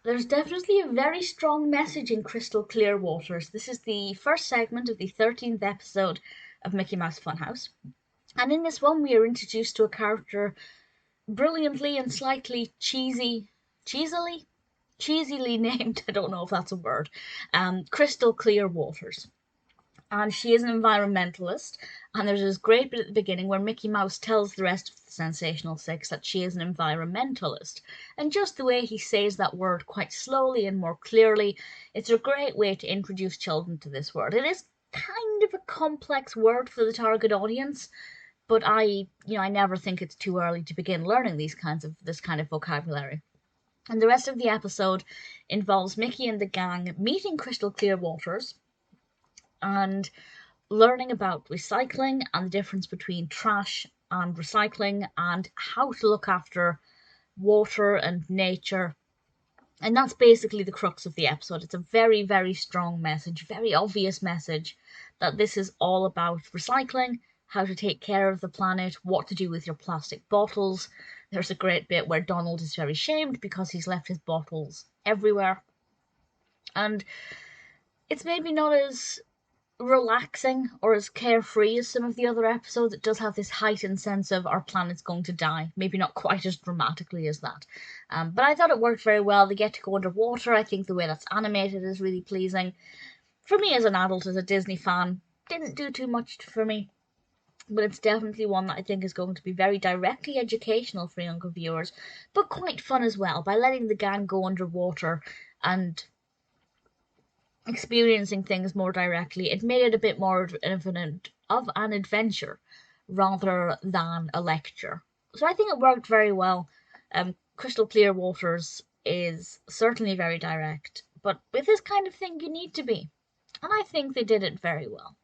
There's definitely a very strong message in Crystal Clear Waters. This is the first segment of the 13th episode of Mickey Mouse Funhouse. And in this one, we are introduced to a character brilliantly and slightly cheesily named, I don't know if that's a word, Crystal Clear Waters. And she is an environmentalist. And there's this great bit at the beginning where Mickey Mouse tells the rest of the Sensational Six that she is an environmentalist. And just the way he says that word quite slowly and more clearly, it's a great way to introduce children to this word. It is kind of a complex word for the target audience, but I never think it's too early to begin learning this kind of vocabulary. And the rest of the episode involves Mickey and the gang meeting Crystal Clear Waters and learning about recycling and the difference between trash and recycling and how to look after water and nature. And that's basically the crux of the episode. It's a very, very strong message, very obvious message that this is all about recycling, how to take care of the planet, what to do with your plastic bottles. There's a great bit where Donald is very shamed because he's left his bottles everywhere. And it's maybe not as relaxing or as carefree as some of the other episodes. It does have this heightened sense of our planet's going to die. Maybe not quite as dramatically as that. But I thought it worked very well. They get to go underwater. I think the way that's animated is really pleasing. For me as an adult, as a Disney fan, didn't do too much for me. But it's definitely one that I think is going to be very directly educational for younger viewers, but quite fun as well by letting the gang go underwater and experiencing things more directly. It made it a bit more of an adventure rather than a lecture. So I think it worked very well. Crystal Clear Waters is certainly very direct, but with this kind of thing you need to be. And I think they did it very well.